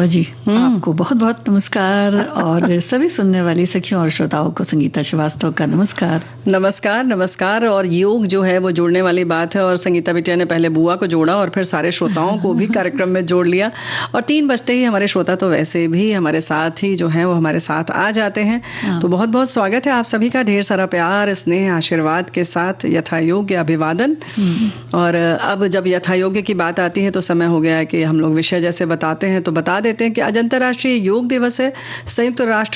बुआ जी, आपको बहुत बहुत नमस्कार और सभी सुनने वाली सखियों और श्रोताओं को संगीता श्रीवास्तव का नमस्कार। नमस्कार नमस्कार। और योग जो है वो जोड़ने वाली बात है और संगीता बिटिया ने पहले बुआ को जोड़ा और फिर सारे श्रोताओं को भी कार्यक्रम में जोड़ लिया। और 3 बजते ही हमारे श्रोता तो वैसे भी हमारे साथ ही जो है वो हमारे साथ आ जाते हैं। तो बहुत बहुत स्वागत है आप सभी का, ढेर सारा प्यार स्नेह आशीर्वाद के साथ यथा योग्य अभिवादन। और अब जब यथा योग्य की बात आती है तो समय हो गया है कि हम लोग विषय जैसे बताते हैं तो बता देते हैं कि आज अंतर्राष्ट्रीय योग दिवस है। संयुक्त राष्ट्र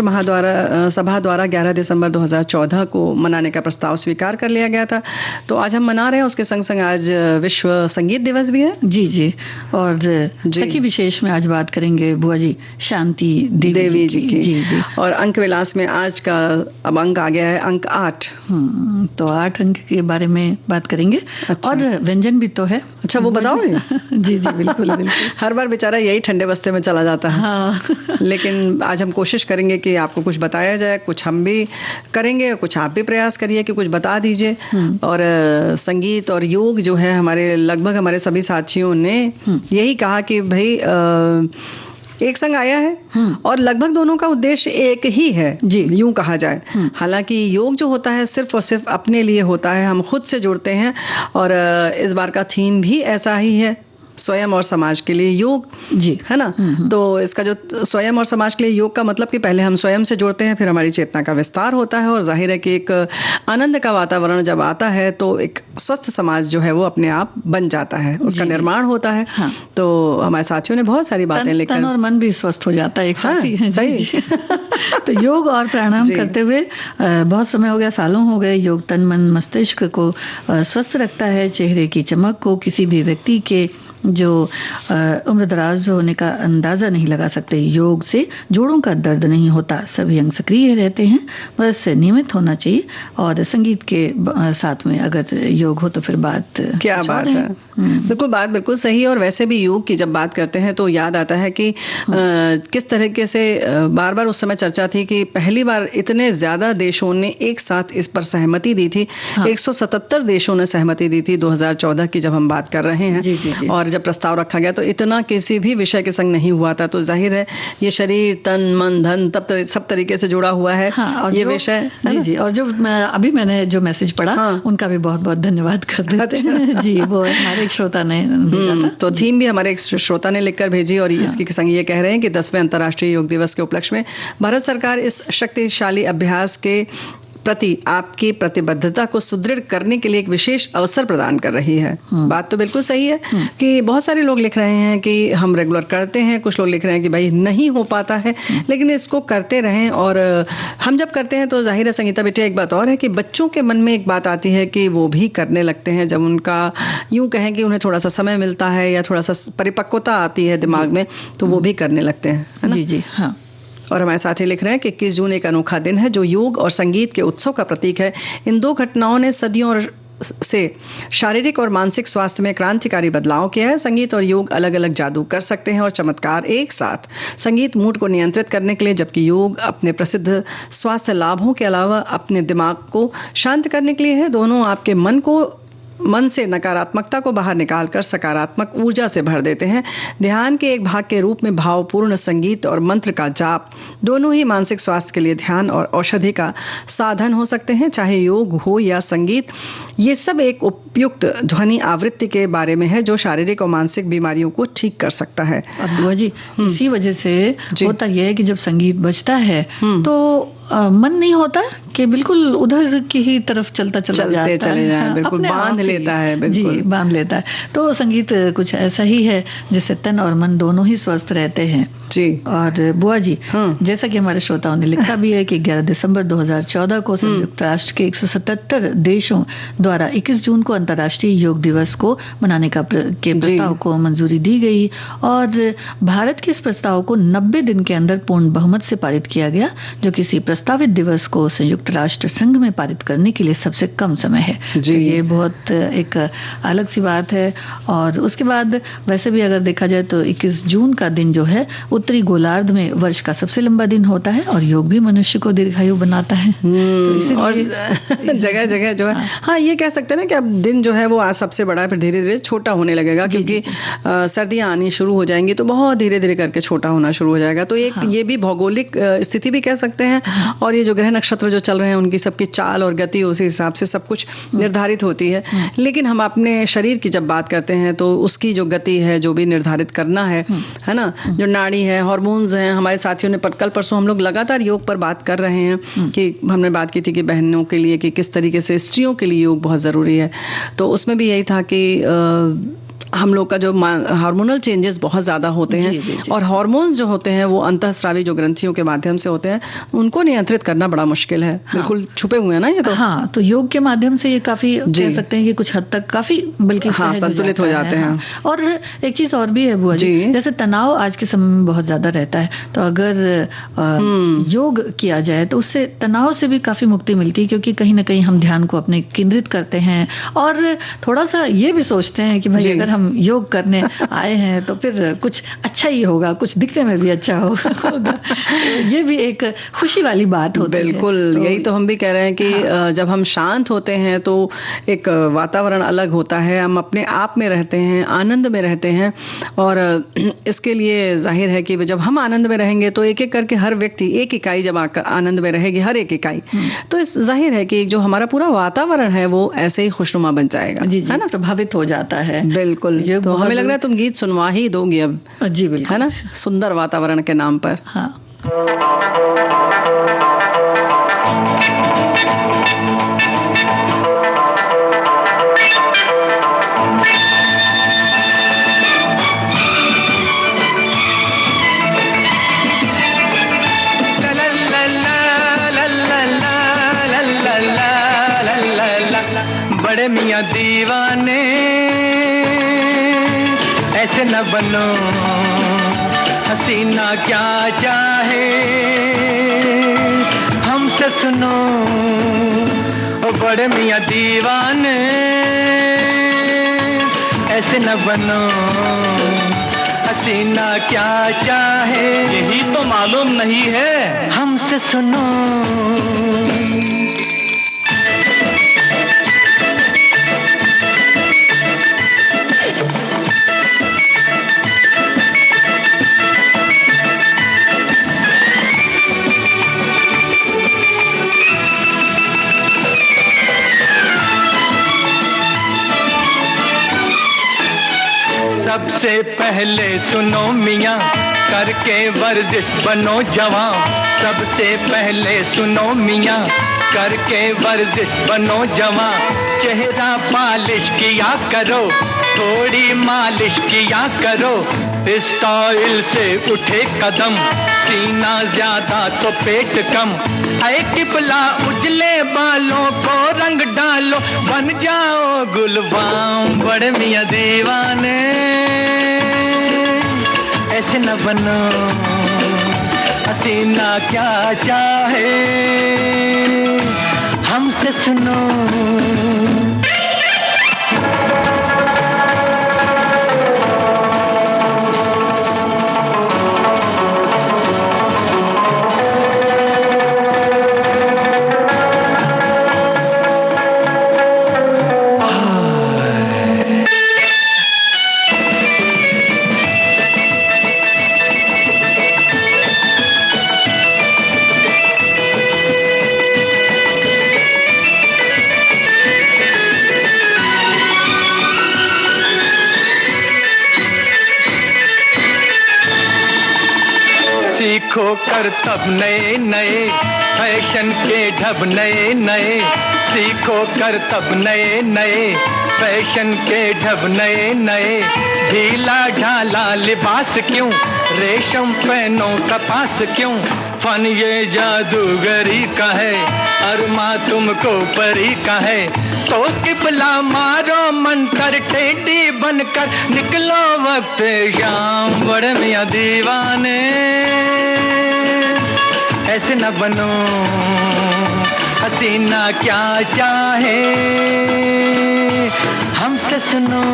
सभा द्वारा 11 दिसंबर 2014 को मनाने का प्रस्ताव स्वीकार कर लिया गया था। तो आज हम मना रहे हैं, उसके संग संग आज विश्व संगीत दिवस भी है। जी जी। और सखी विशेष में आज बात करेंगे बुआ जी शांति देवी जी की। जी। और अंक विलास में आज का अब अंक आ गया है अंक 8। तो 8 अंक के बारे में बात करेंगे। अच्छा। और व्यंजन भी तो है। अच्छा, वो बताओगे? जी जी बिल्कुल बिल्कुल। हर बार बेचारा यही ठंडे बस्ते में चला जाता है। हाँ। लेकिन आज हम कोशिश करेंगे कि आपको कुछ बताया जाए, कुछ हम भी करेंगे, कुछ आप भी प्रयास करिए कि कुछ बता दीजिए। और संगीत और योग जो है लगभग हमारे सभी साथियों ने यही कहा कि भाई एक संग आया है और लगभग दोनों का उद्देश्य एक ही है जी, यूं कहा जाए। हालांकि योग जो होता है सिर्फ और सिर्फ अपने लिए होता है, हम खुद से जुड़ते हैं। और इस बार का थीम भी ऐसा ही है, स्वयं और समाज के लिए योग जी, है ना। तो इसका जो स्वयं और समाज के लिए योग का मतलब कि पहले हम स्वयं से जुड़ते हैं, फिर हमारी चेतना का विस्तार होता है और जाहिर है कि एक आनंद का वातावरण जब आता है तो एक स्वस्थ समाज जो है वो अपने आप बन जाता है, उसका निर्माण होता है। हाँ। तो हमारे साथियों ने बहुत सारी बातें लिखी, तन और मन भी स्वस्थ हो जाता है एक साथ ही। हाँ, सही। तो योग और प्राणायाम करते हुए बहुत समय हो गया, सालों हो गए। योग तन मन मस्तिष्क को स्वस्थ रखता है, चेहरे की चमक को, किसी भी व्यक्ति के जो उम्र दराज होने का अंदाजा नहीं लगा सकते। योग से जोड़ों का दर्द नहीं होता, सभी अंग सक्रिय रहते हैं, बस नियमित होना चाहिए। और संगीत के साथ में अगर योग हो तो फिर बात क्या बात है। बिल्कुल बात बिल्कुल सही। और वैसे भी योग की जब बात करते हैं तो याद आता है कि किस तरीके से बार बार उस समय चर्चा थी कि पहली बार इतने ज्यादा देशों ने एक साथ इस पर सहमति दी थी। 177 देशों ने सहमति दी थी 2014 की जब हम बात कर रहे हैं। जी। और जब प्रस्ताव रखा गया तो इतना किसी भी विषय के संग नहीं हुआ था। तो जाहिर है ये शरीर तन मन धन सब तरीके से जुड़ा हुआ है। हाँ, और ये विषय जी। और जो अभी मैंने जो मैसेज पढ़ा उनका भी बहुत बहुत धन्यवाद कर देते हैं। जी, वो हमारे एक श्रोता ने भेजा था। तो थीम भी हमारे एक श्रोता ने लिखकर भेजी और इसके संग ये कह रहे हैं कि 10वें अंतर्राष्ट्रीय योग दिवस के उपलक्ष्य में भारत सरकार इस शक्तिशाली अभ्यास के प्रति आपकी प्रतिबद्धता को सुदृढ़ करने के लिए एक विशेष अवसर प्रदान कर रही है। बात तो बिल्कुल सही है कि बहुत सारे लोग लिख रहे हैं कि हम रेगुलर करते हैं, कुछ लोग लिख रहे हैं कि भाई नहीं हो पाता है, लेकिन इसको करते रहें। और हम जब करते हैं तो जाहिर है संगीता बेटिया एक बात और है कि बच्चों के मन में एक बात आती है कि वो भी करने लगते हैं जब उनका यूं कहें कि उन्हें थोड़ा सा समय मिलता है या थोड़ा सा परिपक्वता आती है दिमाग में, तो वो भी करने लगते हैं। जी जी हाँ। और हमारे साथी लिख रहे हैं कि 21 जून एक अनोखा दिन है जो योग और संगीत के उत्सव का प्रतीक है। इन दो घटनाओं ने सदियों से शारीरिक और मानसिक स्वास्थ्य में क्रांतिकारी बदलाव किया है। संगीत और योग अलग अलग जादू कर सकते हैं और चमत्कार एक साथ। संगीत मूड को नियंत्रित करने के लिए, जबकि योग अपने प्रसिद्ध स्वास्थ्य लाभों के अलावा अपने दिमाग को शांत करने के लिए है। दोनों आपके मन से नकारात्मकता को बाहर निकालकर सकारात्मक ऊर्जा से भर देते हैं। ध्यान के एक भाग के रूप में भावपूर्ण संगीत और मंत्र का जाप दोनों ही मानसिक स्वास्थ्य के लिए ध्यान और औषधि का साधन हो सकते हैं। चाहे योग हो या संगीत, ये सब एक उपयुक्त ध्वनि आवृत्ति के बारे में है जो शारीरिक और मानसिक बीमारियों को ठीक कर सकता है। और बुआ जी, इसी वजह से होता यह है कि जब संगीत बजता है तो मन नहीं होता कि बिल्कुल उधर की ही तरफ चलता जाता है, बिल्कुल बांध लेता है। बिल्कुल जी, बांध लेता है। तो संगीत कुछ ऐसा ही है जिससे तन और मन दोनों ही स्वस्थ रहते हैं जी। और बुआ जी, जैसा कि हमारे श्रोताओं ने लिखा भी है कि 11 दिसंबर 2014 को संयुक्त राष्ट्र के 177 देशों द्वारा 21 जून को अंतर्राष्ट्रीय योग दिवस को मनाने के प्रस्ताव को मंजूरी दी गई और भारत के इस प्रस्ताव को 90 दिन के अंदर पूर्ण बहुमत से पारित किया गया, जो किसी प्रस्तावित दिवस को संयुक्त राष्ट्र संघ में पारित करने के लिए सबसे कम समय है। तो ये बहुत एक अलग सी बात है। और उसके बाद वैसे भी अगर देखा जाए तो 21 जून का दिन जो है उत्तरी गोलार्ध में वर्ष का सबसे लंबा दिन होता है और योग भी मनुष्य को दीर्घायु बनाता है। तो और जगह जगह जो है हाँ ये कह सकते हैं ना कि अब दिन जो है वो आज सबसे बड़ा है, फिर धीरे धीरे छोटा होने लगेगा, क्योंकि सर्दियां आनी शुरू हो जाएंगी तो बहुत धीरे धीरे करके छोटा होना शुरू हो जाएगा। तो एक ये भी भौगोलिक स्थिति भी कह सकते हैं, और ये जो ग्रह नक्षत्र जो चल रहे हैं उनकी सबकी चाल और गति उसी हिसाब से सब कुछ निर्धारित होती है। लेकिन हम अपने शरीर की जब बात करते हैं तो उसकी जो गति है जो भी निर्धारित करना है ना, जो नाड़ी है, हार्मोन्स हैं। हमारे साथियों ने कल परसों हम लोग लगातार योग पर बात कर रहे हैं कि हमने बात की थी कि बहनों के लिए कि किस तरीके से स्त्रियों के लिए योग बहुत ज़रूरी है। तो उसमें भी यही था कि हम लोग का जो हार्मोनल चेंजेस बहुत ज़्यादा होते हैं, जी। और हार्मोन्स जो होते हैं वो अंतःस्रावी जो ग्रंथियों के माध्यम से होते हैं, उनको नियंत्रित करना बड़ा मुश्किल है। बिल्कुल छुपे हुए हैं ना ये तो। हाँ, तो योग के माध्यम से ये काफी कह सकते हैं कि कुछ हद तक काफी बल्कि संतुलित हो जाते हैं। और एक चीज और भी है बुआ जी, जैसे तनाव आज के समय में बहुत ज्यादा रहता है, तो अगर योग किया जाए तो उससे तनाव से भी काफी मुक्ति मिलती है, क्योंकि कहीं ना कहीं हम ध्यान को अपने केंद्रित करते हैं और थोड़ा सा ये भी सोचते हैं कि भाई अगर हम योग करने आए हैं तो फिर कुछ अच्छा ही होगा, कुछ दिखने में भी अच्छा होगा। ये भी एक खुशी वाली बात होती है। बिल्कुल, तो यही तो हम भी कह रहे हैं कि जब हम शांत होते हैं तो एक वातावरण अलग होता है, हम अपने आप में रहते हैं, आनंद में रहते हैं। और इसके लिए जाहिर है कि जब हम आनंद में रहेंगे तो एक एक करके हर व्यक्ति एक इकाई जब आनंद में रहेगी, हर एक इकाई, तो इस जाहिर है कि जो हमारा पूरा वातावरण है वो ऐसे ही खुशनुमा बन जाएगा, है ना, प्रभावित हो जाता है। बिल्कुल। तो हमें लग रहा है तुम गीत सुनवा ही दोगी अब। जी बिल्कुल, है ना, सुंदर वातावरण के नाम पर। हाँ। बड़े मियाँ दीवाने ऐसे न बनो, हसीना क्या चाहे हमसे सुनो। ओ बड़े मियाँ दीवाने ऐसे न बनो, हसीना क्या चाहे यही तो मालूम नहीं है हमसे सुनो। सबसे पहले सुनो मियाँ, करके वर्जिश बनो जवान। सबसे पहले सुनो मियाँ, करके वर्जिश बनो जवान। चेहरा पालिश किया करो, थोड़ी मालिश किया करो। स्टाइल से उठे कदम, सीना ज्यादा तो पेट कम। ऐ टिपला उजले बालों को रंग डालो, बन जाओ गुलबाम। बड़े मियाँ दीवाने ऐसे न बनो, हसीना क्या चाहे हमसे सुनो। सीखो करतब नए नए, फैशन के ढब नए नए। सीखो करतब नए नए, फैशन के ढब नए नए। ढीला ढाला लिबास क्यों, रेशम पहनो कपास क्यों। फन ये जादूगरी का है, अरमा तुमको परी का है। तो किबला मारो मंतर, टेढ़ी बनकर निकलो वक्त शाम। बड़े मियाँ दीवाने ऐसे न बनो, हसीना क्या चाहे हमसे सुनो।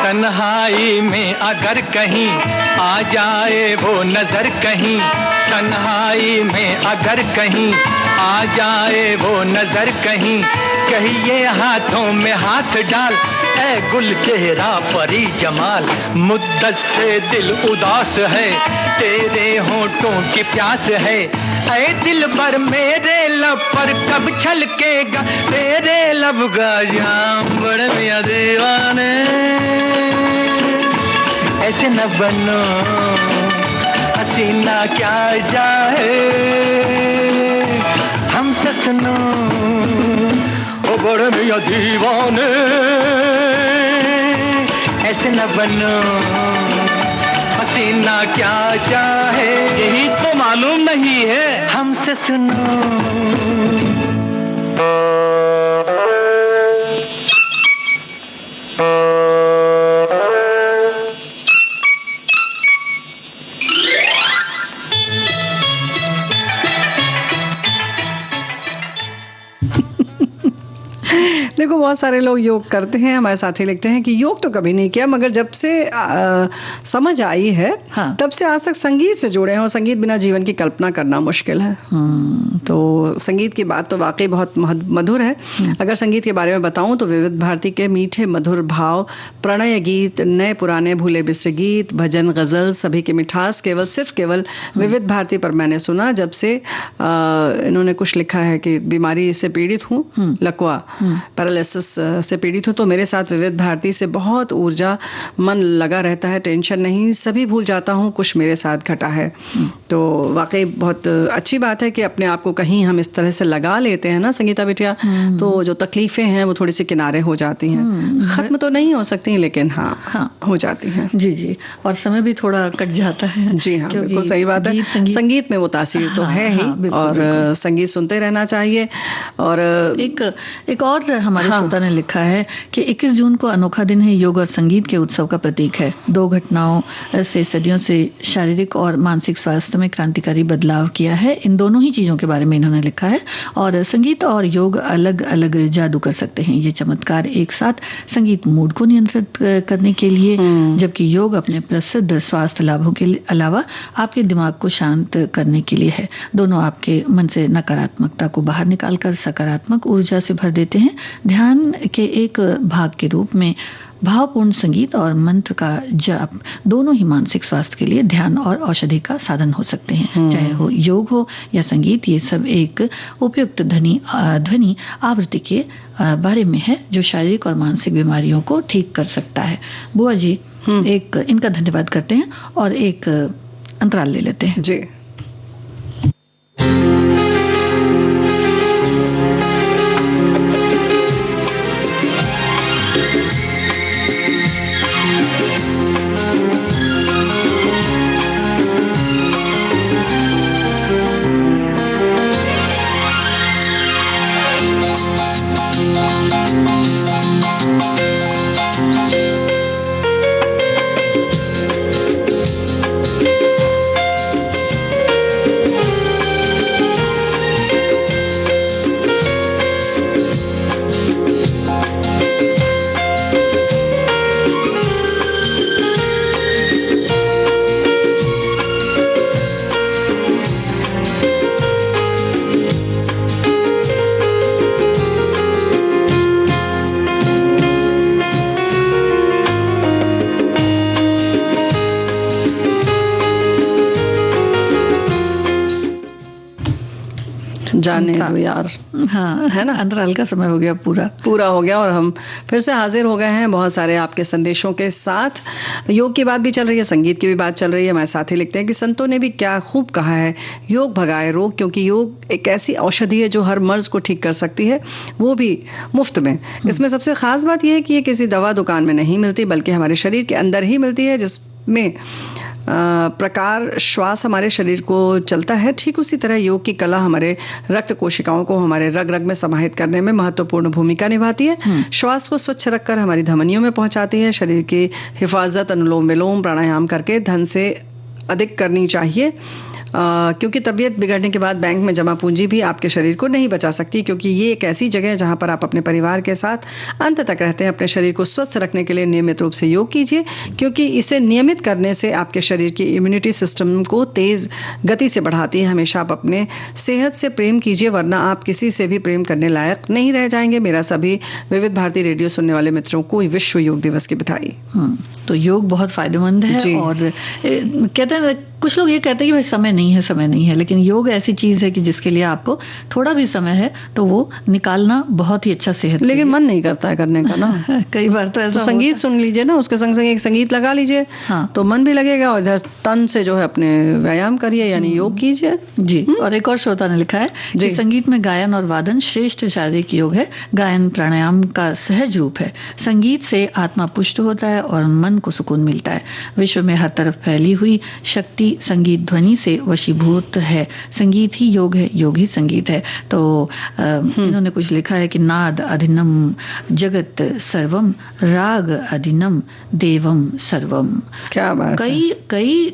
तन्हाई में अगर कहीं आ जाए वो नजर कहीं, तन्हाई में अगर कहीं आ जाए वो नजर कहीं, कहिए हाथों में हाथ डाल ऐ गुल चेहरा परी जमाल। मुद्दत से दिल उदास है, तेरे होंठों की प्यास है, ऐ दिल भर मेरे लब पर कब छलकेगा तेरे लब का जाम। बड़े मियां दीवाने ऐसे न बनो, हसीना क्या जाए हमसे सुनो। ओ बड़े मियां दीवाने ऐसे न बनो, हसीना क्या चाहे यही तो मालूम नहीं है हमसे सुनो। देखो बहुत सारे लोग योग करते हैं, हमारे साथी लिखते हैं कि योग तो कभी नहीं किया, मगर जब से समझ आई है हाँ। तब से आज तक संगीत से जुड़े हैं, और संगीत बिना जीवन की कल्पना करना मुश्किल है। तो संगीत की बात तो वाकई बहुत मधुर है। अगर संगीत के बारे में बताऊं तो विविध भारती के मीठे मधुर भाव, प्रणय गीत, नए पुराने भूले बिसरे गीत, भजन, गजल, सभी की मिठास केवल विविध भारती पर मैंने सुना। जब से इन्होंने कुछ लिखा है कि बीमारी से पीड़ित हूँ, लकवा पैरालिसिस से पीड़ित हूँ, तो मेरे साथ विविध भारती से बहुत ऊर्जा, मन लगा रहता है, टेंशन नहीं, सभी भूल जाता हूँ, कुछ मेरे साथ घटा है। तो वाकई बहुत अच्छी बात है कि अपने आप को कहीं हम इस तरह से लगा लेते हैं ना संगीता बिटिया, तो जो तकलीफें हैं वो थोड़ी सी किनारे हो जाती हैं। खत्म तो नहीं हो सकती लेकिन हाँ हो जाती हैं। जी जी, और समय भी थोड़ा कट जाता है। जी हाँ, बिल्कुल सही बात है। संगीत में वो तासीर तो है ही, और संगीत सुनते रहना चाहिए। और एक और हमारे श्रोता ने लिखा है कि 21 जून को अनोखा दिन है, योग और संगीत के उत्सव का प्रतीक है। दो घटनाओं से सदियों से शारीरिक और मानसिक स्वास्थ्य में क्रांतिकारी बदलाव किया है। इन दोनों ही चीजों के बारे में इन्होंने लिखा है। और संगीत और योग अलग अलग जादू कर सकते हैं। ये चमत्कार एक साथ, संगीत मूड को नियंत्रित करने के लिए, जबकि योग अपने प्रसिद्ध स्वास्थ्य लाभों के अलावा आपके दिमाग को शांत करने के लिए है। दोनों आपके मन से नकारात्मकता को बाहर निकालकर सकारात्मक ऊर्जा से भर देते हैं। ध्यान के एक भाग के रूप में भावपूर्ण संगीत और मंत्र का जाप दोनों ही मानसिक स्वास्थ्य के लिए ध्यान और औषधि का साधन हो सकते हैं। चाहे हो योग हो या संगीत, ये सब एक उपयुक्त ध्वनि आवृत्ति के बारे में है जो शारीरिक और मानसिक बीमारियों को ठीक कर सकता है। बुआ जी एक इनका धन्यवाद करते हैं और एक अंतराल ले लेते हैं। जी। जाने दो यार, हाँ है ना, अंतराल का समय हो गया, पूरा हो गया और हम फिर से हाजिर हो गए हैं बहुत सारे आपके संदेशों के साथ। योग की बात भी चल रही है, संगीत की भी बात चल रही है। हमारे साथी लिखते हैं कि संतों ने भी क्या खूब कहा है, योग भगाए रोग, क्योंकि योग एक ऐसी औषधि है जो हर मर्ज को ठीक कर सकती है, वो भी मुफ्त में। इसमें सबसे खास बात यह है कि ये किसी दवा दुकान में नहीं मिलती, बल्कि हमारे शरीर के अंदर ही मिलती है, जिसमें प्रकार श्वास हमारे शरीर को चलता है। ठीक उसी तरह योग की कला हमारे रक्त कोशिकाओं को हमारे रग रग में समाहित करने में महत्वपूर्ण भूमिका निभाती है। श्वास को स्वच्छ रखकर हमारी धमनियों में पहुंचाती है। शरीर की हिफाजत अनुलोम विलोम प्राणायाम करके धन से अधिक करनी चाहिए, क्योंकि तबीयत बिगड़ने के बाद बैंक में जमा पूंजी भी आपके शरीर को नहीं बचा सकती, क्योंकि ये एक ऐसी जगह है जहां पर आप अपने परिवार के साथ अंत तक रहते हैं। अपने शरीर को स्वस्थ रखने के लिए नियमित रूप से योग कीजिए, क्योंकि इसे नियमित करने से आपके शरीर की इम्यूनिटी सिस्टम को तेज गति से बढ़ाती है। हमेशा आप अपने सेहत से प्रेम कीजिए, वरना आप किसी से भी प्रेम करने लायक नहीं रह जाएंगे। मेरा सभी विविध भारती रेडियो सुनने वाले मित्रों को विश्व योग दिवस की बधाई। तो योग बहुत फायदेमंद है, और कहते हैं, कुछ लोग ये कहते हैं कि भाई समय नहीं है, लेकिन योग ऐसी चीज है कि जिसके लिए आपको थोड़ा भी समय है तो वो निकालना बहुत ही अच्छा सेहत। लेकिन मन नहीं करता है करने का ना कई बार तो ऐसा संगीत सुन लीजिए ना, उसके संग संग एक संगीत लगा लीजिए, हाँ, तो मन भी लगेगा, और इधर तन से जो है अपने व्यायाम करिए, यानी योग कीजिए जी। और एक और श्रोता ने लिखा है कि संगीत में गायन और वादन श्रेष्ठ शारीरिक योग है। गायन प्राणायाम का सहज रूप है। संगीत से आत्मा पुष्ट होता है और मन को सुकून मिलता है। विश्व में हर तरफ फैली हुई शक्ति संगीत ध्वनि से वशीभूत है। संगीत ही योग है, योग ही संगीत है। तो इन्होंने कुछ लिखा है कि नाद अधिनम जगत सर्वम, राग अधिनम देवम सर्वम। क्या बात कई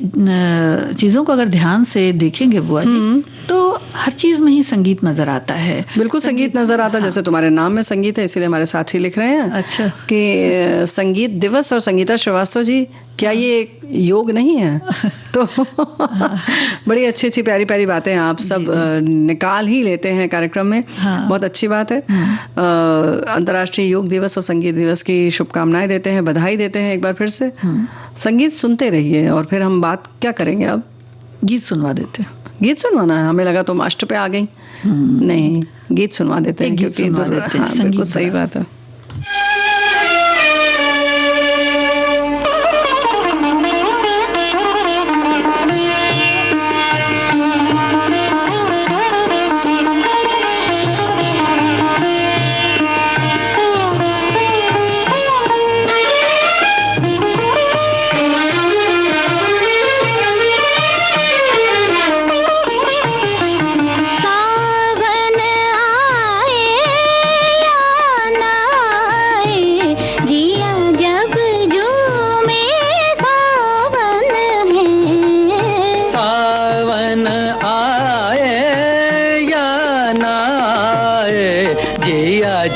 चीजों को अगर ध्यान से देखेंगे बुआ जी, तो हर चीज में ही संगीत नजर आता है। बिल्कुल संगीत नजर आता है। जैसे तुम्हारे नाम में संगीत है, इसीलिए हमारे साथी लिख रहे हैं अच्छा कि संगीत दिवस। और संगीता श्रीवास्तव जी, क्या ये एक योग नहीं है? तो बड़ी अच्छी अच्छी प्यारी प्यारी बातें आप सब निकाल ही लेते हैं कार्यक्रम में। बहुत अच्छी बात है। अंतर्राष्ट्रीय योग दिवस और संगीत दिवस की शुभकामनाएं देते हैं, बधाई देते हैं एक बार फिर से। संगीत सुनते रहिए, और फिर हम बात क्या करेंगे अब? गीत सुनवा देते हैं। गीत सुनवाना है? हमें लगा तुम अष्ट पे आ गई। नहीं, गीत सुनवा देते हैं, क्योंकि बिल्कुल सही बात है।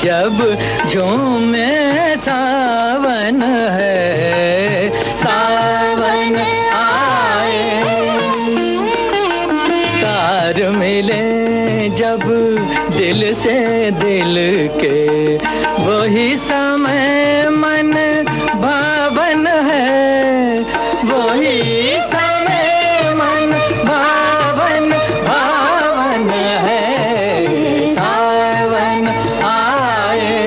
जब झूमे सावन है, सावन आए, तार मिले जब दिल से दिल के, वही समय मन भावन है, वही समय मन भावन भावन है, सावन आए।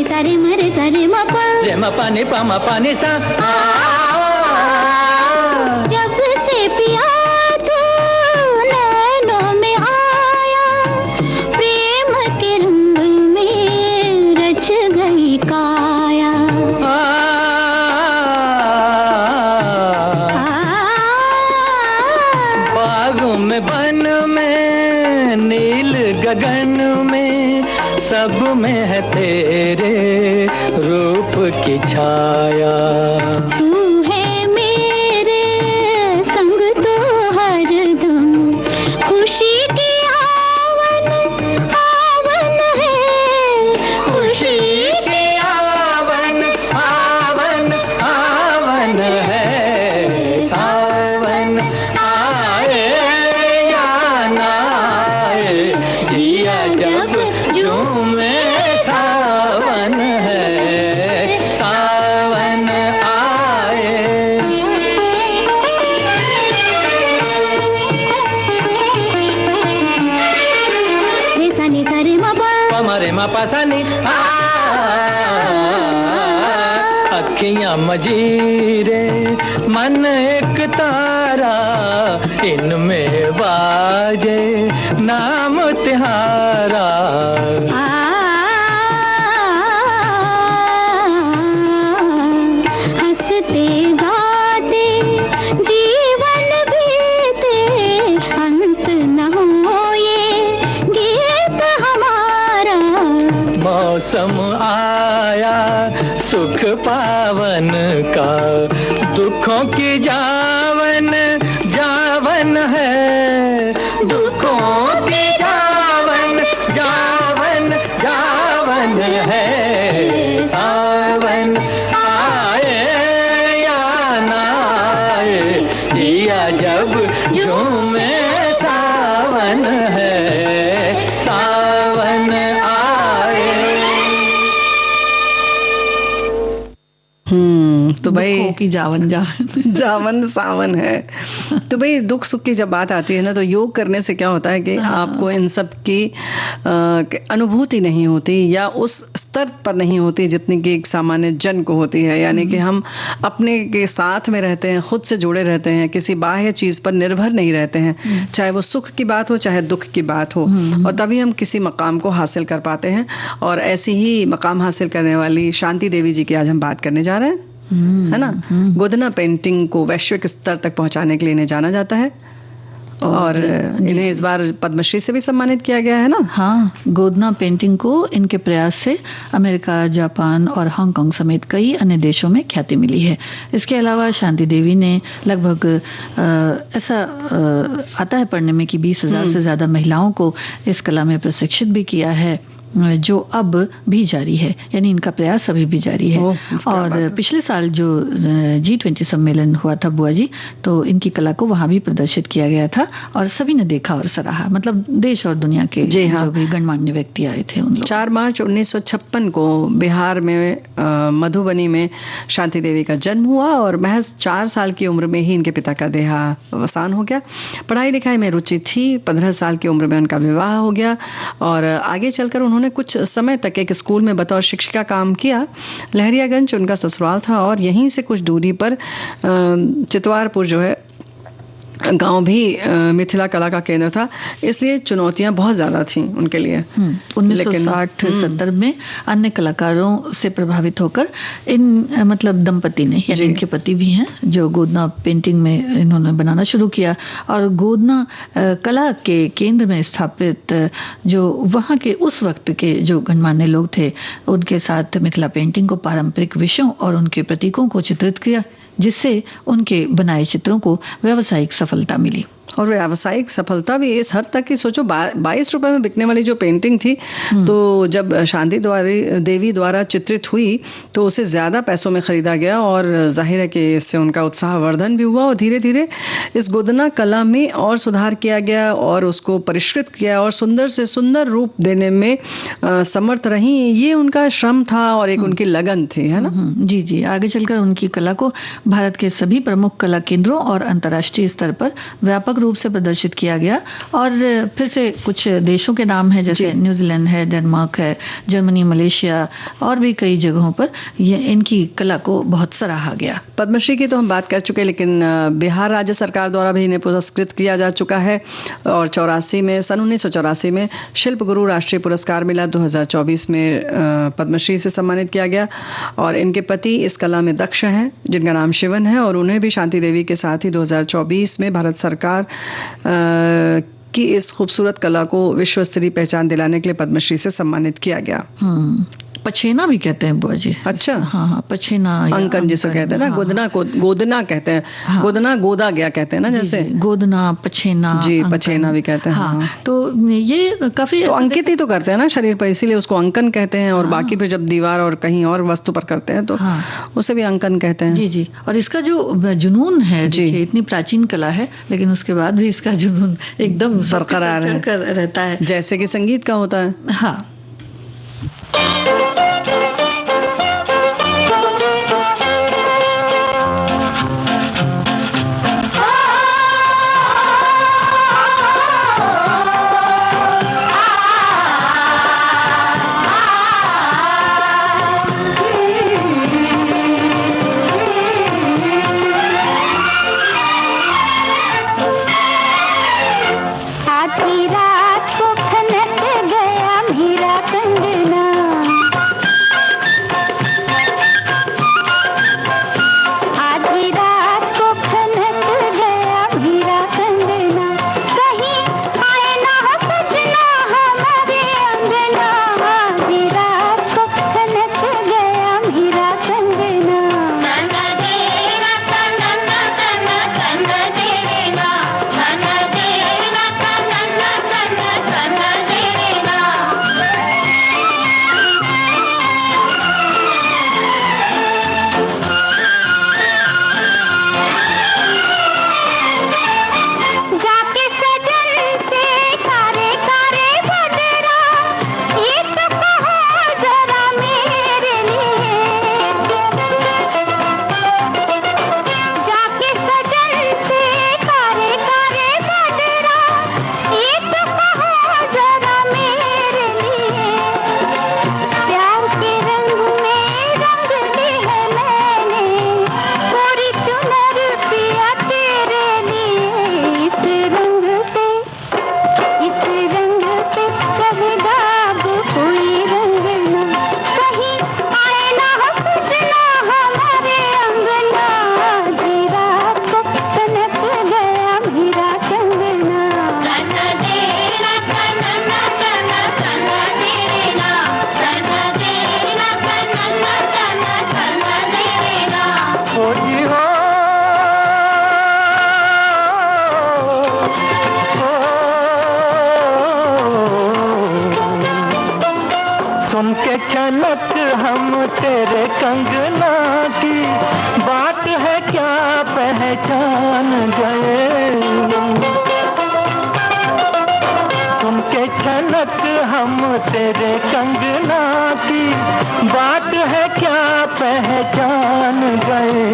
सारे मरे सारे मपा रे मपा नि पा मपा नि सा। जब से पिया तू नैनों में आया, प्रेम के रंग में रच गई काया। बागों में वन में नील गगन में, सब में है तेरे रूप की छाया। तू है मेरे संग तो हरदम, खुशी की आवन आवन है, खुशी की आवन आवन आवन है, सावन आए या ना आए, जिया जब झूमे मपसनी अखियां मजीरे मन एक तारा इनमें बाजे नाम तिहारा हंसते गाते जीवन बीते अंत न हो ये गीत हमारा मौसम आया सुख पावन का दुखों की जावन जावन है दुखों की जावन जावन जावन है सावन आए या ना आए दिया जब झूमे सावन है सावन आए। तो भाई दुखों की जावन जावन जावन सावन है। तो भाई दुख सुख की जब बात आती है ना, तो योग करने से क्या होता है कि आपको इन सब की अनुभूति नहीं होती, या उस स्तर पर नहीं होती जितनी कि एक सामान्य जन को होती है। यानी कि हम अपने के साथ में रहते हैं, खुद से जुड़े रहते हैं, किसी बाह्य चीज पर निर्भर नहीं रहते हैं, चाहे वो सुख की बात हो चाहे दुख की बात हो, और तभी हम किसी मकाम को हासिल कर पाते हैं। और ऐसी ही मकाम हासिल करने वाली शांति देवी जी की आज हम बात करने जा रहे हैं, है ना। गोदना पेंटिंग को वैश्विक स्तर तक पहुंचाने के लिए इन्हें जाना जाता है, और इन्हें इस बार पद्मश्री से भी सम्मानित किया गया है ना। हाँ, गोदना पेंटिंग को इनके प्रयास से अमेरिका, जापान और हांगकांग समेत कई अन्य देशों में ख्याति मिली है। इसके अलावा शांति देवी ने लगभग ऐसा आता है पढ़ने में कि 20,000 से ज्यादा महिलाओं को इस कला में प्रशिक्षित भी किया है, जो अब भी जारी है, यानी इनका प्रयास अभी भी जारी है। और पिछले साल जो G20 सम्मेलन हुआ था बुआ जी, तो इनकी कला को वहां भी प्रदर्शित किया गया था और सभी ने देखा और सराहा, मतलब देश और दुनिया के जो भी गणमान्य व्यक्ति आए थे उन लोग। 4 मार्च 1956 को बिहार में मधुबनी में शांति देवी का जन्म हुआ, और महज 4 साल की उम्र में ही इनके पिता का देहावसान हो गया। पढ़ाई लिखाई में रुचि थी, 15 साल की उम्र में उनका विवाह हो गया, और आगे चलकर उन्होंने कुछ समय तक एक स्कूल में बतौर शिक्षिका काम किया। लहरियागंज उनका ससुराल था, और यहीं से कुछ दूरी पर चितवारपुर जो है गांव भी मिथिला कला का केंद्र था, इसलिए चुनौतियां बहुत ज्यादा थी उनके लिए। 1960-70 में अन्य कलाकारों से प्रभावित होकर इन मतलब दंपति ने, यानी इनके पति भी हैं, जो गोदना पेंटिंग में इन्होंने बनाना शुरू किया, और गोदना कला के केंद्र में स्थापित जो वहाँ के उस वक्त के जो गणमान्य लोग थे, उनके साथ मिथिला पेंटिंग को पारंपरिक विषयों और उनके प्रतीकों को चित्रित किया, जिससे उनके बनाए चित्रों को व्यावसायिक सफलता मिली। और व्यावसायिक सफलता भी इस हद तक कि सोचो 22 रुपए में बिकने वाली जो पेंटिंग थी, तो जब शांति देवी द्वारा चित्रित हुई तो उसे ज्यादा पैसों में खरीदा गया, और जाहिर है कि इससे उनका उत्साहवर्धन भी हुआ, और धीरे धीरे इस गोदना कला में और सुधार किया गया और उसको परिष्कृत किया और सुंदर से सुंदर रूप देने में समर्थ रही। ये उनका श्रम था और एक उनकी लगन थी, है ना। जी जी, आगे चलकर उनकी कला को भारत के सभी प्रमुख कला केंद्रों और अंतर्राष्ट्रीय स्तर पर व्यापक रूप से प्रदर्शित किया गया, और फिर से कुछ देशों के नाम है, जैसे न्यूजीलैंड है, डेनमार्क है, जर्मनी, मलेशिया और भी कई जगहों पर ये इनकी कला को बहुत सराहा गया। पद्मश्री की तो हम बात कर चुके, लेकिन बिहार राज्य सरकार द्वारा भी इन्हें पुरस्कृत किया जा चुका है, और 1984 में शिल्प गुरु राष्ट्रीय पुरस्कार मिला। 2024 में पद्मश्री से सम्मानित किया गया, और इनके पति इस कला में दक्ष हैं, जिनका नाम शिवन है, और उन्हें भी शांति देवी के साथ ही 2024 में भारत सरकार की इस खूबसूरत कला को विश्व स्तरीय पहचान दिलाने के लिए पद्मश्री से सम्मानित किया गया। पछेना भी कहते हैं बुआ जी। अच्छा, हाँ, पछेना, अंकन जिसे कहते हैं ना, गोदना को गोदना कहते हैं, हाँ। गोदना गोदा गया कहते हैं ना, जैसे गोदना, पछेना जी, पछेना भी कहते हैं। हाँ, तो ये काफी तो अंकित ही तो करते हैं ना शरीर पर, इसीलिए उसको अंकन कहते हैं, और बाकी फिर जब दीवार और कहीं और वस्तु पर करते हैं तो उसे भी अंकन कहते हैं। जी जी, और इसका जो जुनून है, देखिए इतनी प्राचीन कला है, लेकिन उसके बाद भी इसका जुनून एकदम बरकरार रहता है, जैसे कि संगीत का होता है। हाँ। कंगना की बात है क्या पहचान गए। सुन के छनक हम तेरे कंगना की बात है क्या पहचान गए।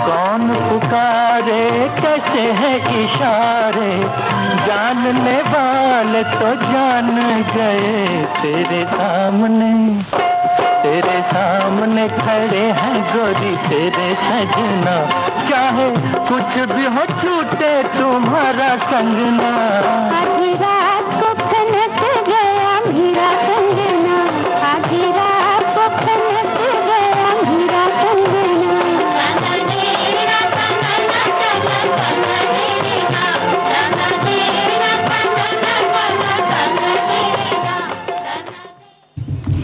कौन पुकारे कैसे है इशारे जानने वाले तो जान गए। तेरे सामने खड़े हैं गोरी तेरे सजना, चाहे कुछ भी हो छूटे तुम्हारा कंगना। आधी रात को खनक गया मेरा कंगना, आधी रात को खनक गया मेरा कंगना।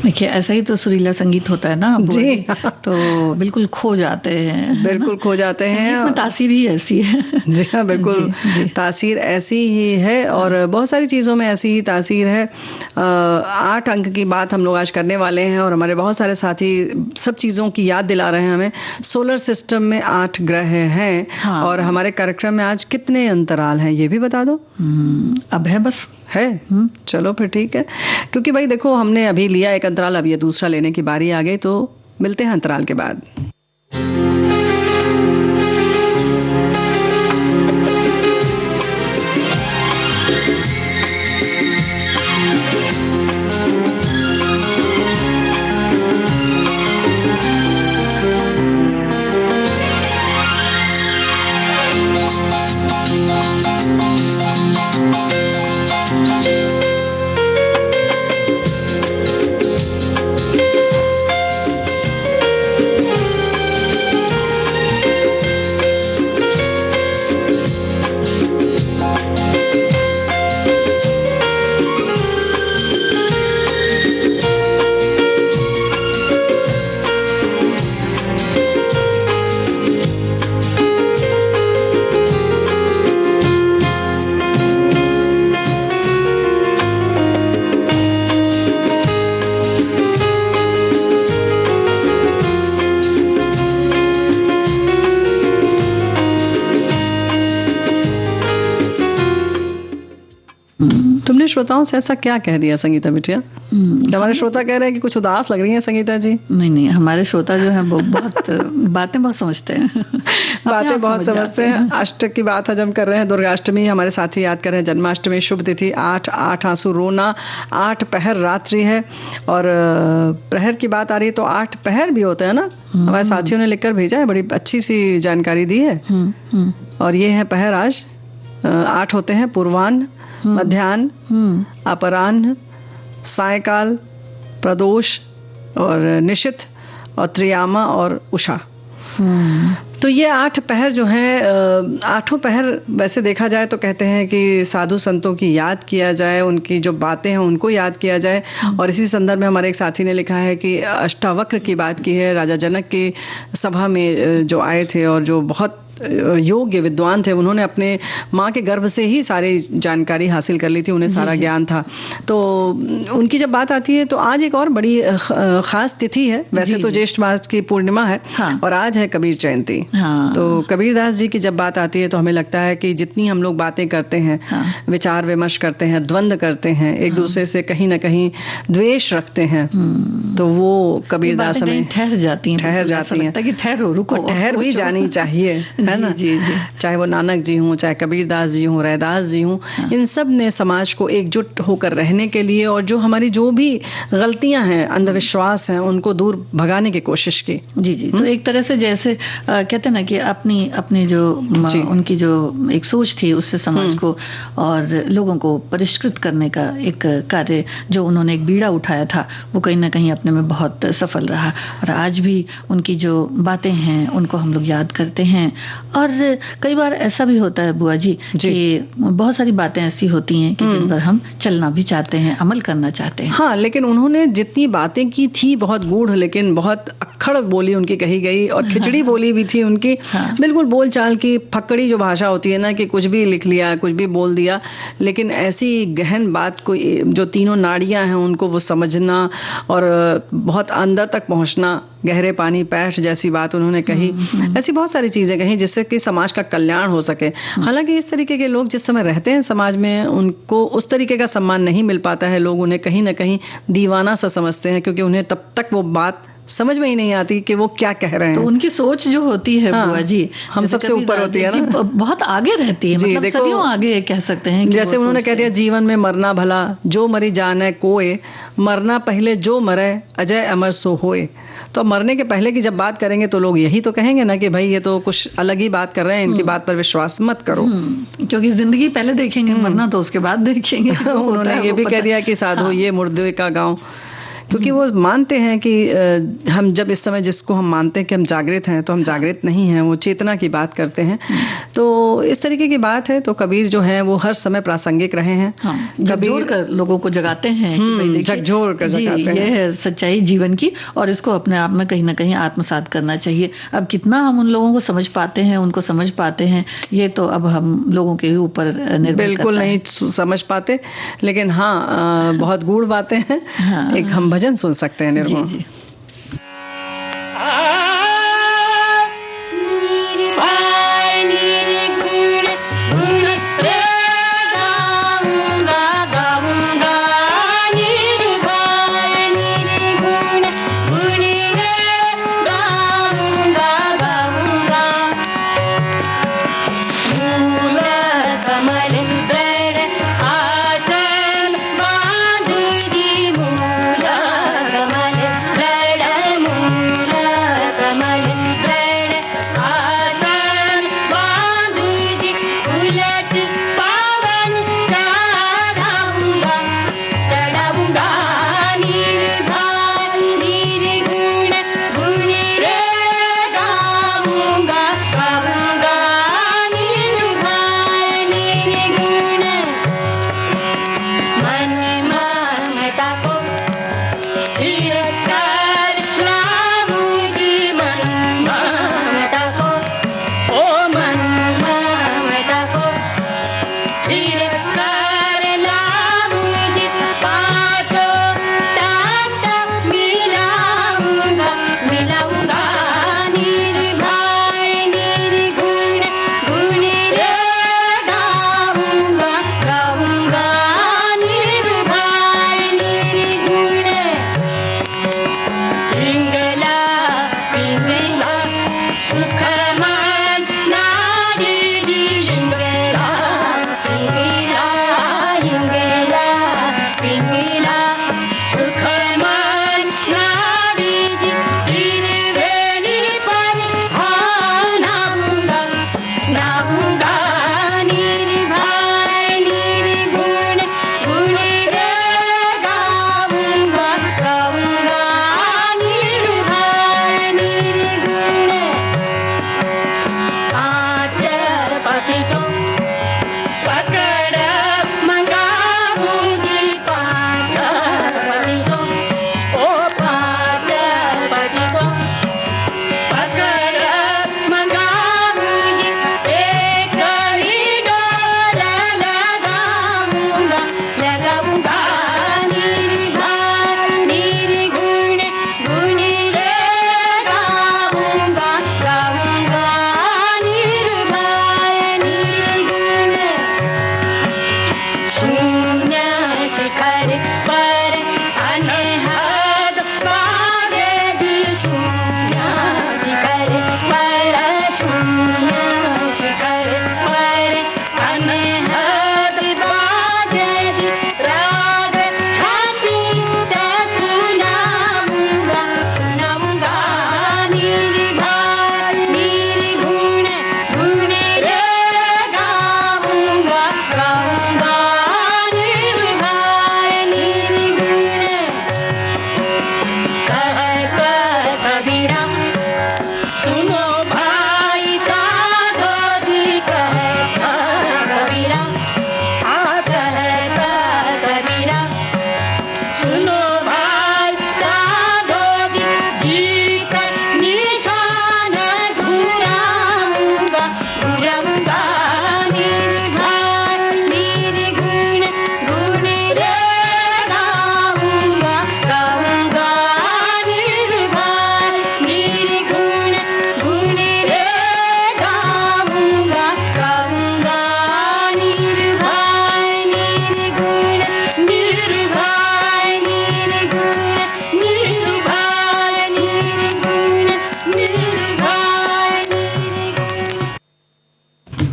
देखिए ऐसा ही तो सुरीला संगीत होता है ना जी। तो बिल्कुल खो जाते हैं, बिल्कुल खो जाते हैं। संगीत में तासीर ही ऐसी है। जी हाँ, बिल्कुल तासीर ऐसी ही है और बहुत सारी चीज़ों में ऐसी ही तासीर है। 8 अंक की बात हम लोग आज करने वाले हैं और हमारे बहुत सारे साथी सब चीज़ों की याद दिला रहे हैं हमें। सोलर सिस्टम में 8 ग्रह हैं। हाँ। और हमारे कार्यक्रम में आज कितने अंतराल हैं ये भी बता दो। अब है बस है। चलो फिर ठीक है, क्योंकि भाई देखो हमने अभी लिया एक अंतराल, अब ये दूसरा लेने की बारी आ गई, तो मिलते हैं अंतराल के बाद। तुमने श्रोताओं से ऐसा क्या कह दिया संगीता बिटिया? हमारे श्रोता कह रहे हैं कि कुछ उदास लग रही हैं संगीता जी। नहीं, हमारे श्रोता जो है वो बहुत बातें बहुत समझते हैं। बातें बहुत समझते हैं। अष्टक की बात आज हम कर रहे हैं, दुर्गाष्टमी हमारे साथी याद कर रहे हैं, जन्माष्टमी शुभ तिथि 8 आंसू रोना, 8 पहर रात्रि है। और प्रहर की बात आ रही है तो 8 पहर भी होते हैं ना। हमारे साथियों ने लिखकर भेजा है, बड़ी अच्छी सी जानकारी दी है। और ये है पहर आज 8 होते हैं, पूर्वाह्न, मध्याह्न, अपराह्न, सायकाल, प्रदोष और निशित और त्रियामा और उषा। तो ये 8 पहर जो हैं, 8 पहर वैसे देखा जाए तो कहते हैं कि साधु संतों की याद किया जाए, उनकी जो बातें हैं उनको याद किया जाए। और इसी संदर्भ में हमारे एक साथी ने लिखा है कि अष्टावक्र की बात की है, राजा जनक की सभा में जो आए थे और जो बहुत योग्य विद्वान थे, उन्होंने अपने माँ के गर्भ से ही सारी जानकारी हासिल कर ली थी, उन्हें सारा ज्ञान था। तो उनकी जब बात आती है तो आज एक और बड़ी खास तिथि है। वैसे तो ज्येष्ठ मास की पूर्णिमा है। हाँ। और आज है कबीर जयंती। हाँ। तो कबीरदास जी की जब बात आती है तो हमें लगता है कि जितनी हम लोग बातें करते हैं, हाँ। विचार विमर्श करते हैं, द्वंद्व करते हैं, एक दूसरे से कहीं ना कहीं द्वेष रखते हैं, तो वो कबीरदास में ठहर जाती हैं। ठहरो, रुको, ठहर भी जानी चाहिए, है ना। जी। चाहे वो नानक जी हों, चाहे कबीरदास जी हों, रैदास जी हों, हाँ। इन सब ने समाज को एकजुट होकर रहने के लिए और जो हमारी जो भी गलतियां हैं, अंधविश्वास हैं, उनको दूर भगाने की कोशिश की। जी। तो एक तरह से जैसे कहते हैं ना कि अपनी जो उनकी जो एक सोच थी उससे समाज को और लोगों को परिष्कृत करने का एक कार्य जो उन्होंने एक बीड़ा उठाया था, वो कहीं ना कहीं अपने में बहुत सफल रहा। और आज भी उनकी जो बातें हैं उनको हम लोग याद करते हैं। और कई बार ऐसा भी होता है बुआ जी कि बहुत सारी बातें ऐसी होती हैं कि जिन पर हम चलना भी चाहते हैं, अमल करना चाहते हैं। हाँ, लेकिन उन्होंने जितनी बातें की थी बहुत गूढ़ लेकिन बहुत फक्कड़ बोली उनकी कही गई और खिचड़ी बोली भी थी उनकी। हाँ। बिल्कुल बोलचाल की फक्कड़ी जो भाषा होती है ना, कि कुछ भी लिख लिया, कुछ भी बोल दिया, लेकिन ऐसी गहन बात को जो तीनों नाड़ियां हैं उनको वो समझना और बहुत अंदर तक पहुंचना, गहरे पानी पैठ जैसी बात उन्होंने कही। ऐसी बहुत सारी चीजें कही जिससे कि समाज का कल्याण हो सके। हालांकि इस तरीके के लोग जिस समय रहते हैं समाज में, उनको उस तरीके का सम्मान नहीं मिल पाता है। लोग उन्हें कहीं ना कहीं दीवाना सा समझते हैं, क्योंकि उन्हें तब तक वो बात समझ में ही नहीं आती कि वो क्या कह रहे हैं। तो उनकी सोच जो होती है बुआ जी, हम सबसे ऊपर होती है ना, बहुत आगे रहती है, मतलब सदियों आगे कह सकते हैं। जैसे उन्होंने कह दिया, जीवन में मरना भला, जो मरी जाने कोय, मरना पहले जो मरे, अजय अमर सो होए। तो मरने के पहले की जब बात करेंगे तो लोग यही तो कहेंगे ना कि भाई ये तो कुछ अलग ही बात कर रहे हैं, इनकी बात पर विश्वास मत करो। क्योंकि जिंदगी पहले देखेंगे, मरना तो उसके बाद देखेंगे। उन्होंने ये भी कह दिया कि साधु ये मुर्दे का गाँव, क्योंकि वो मानते हैं कि हम जब इस समय जिसको हम मानते हैं कि हम जागृत हैं, तो हम जागृत नहीं हैं, वो चेतना की बात करते हैं। तो इस तरीके की बात है। तो कबीर जो है वो हर समय प्रासंगिक रहे हैं। झकझोर कर लोगों को जगाते हैं कि भाई देखिए, झकझोर कर जगाते हैं, ये है सच्चाई जीवन की, और इसको अपने आप में कहीं ना कहीं आत्मसात करना चाहिए। अब कितना हम उन लोगों को समझ पाते हैं, उनको समझ पाते हैं, ये तो अब हम लोगों के ऊपर निर्भर बिल्कुल नहीं समझ पाते, लेकिन हाँ बहुत गूढ़ बातें हैं। एक हम भजन सुन सकते हैं निर्मल। जी, जी। कमल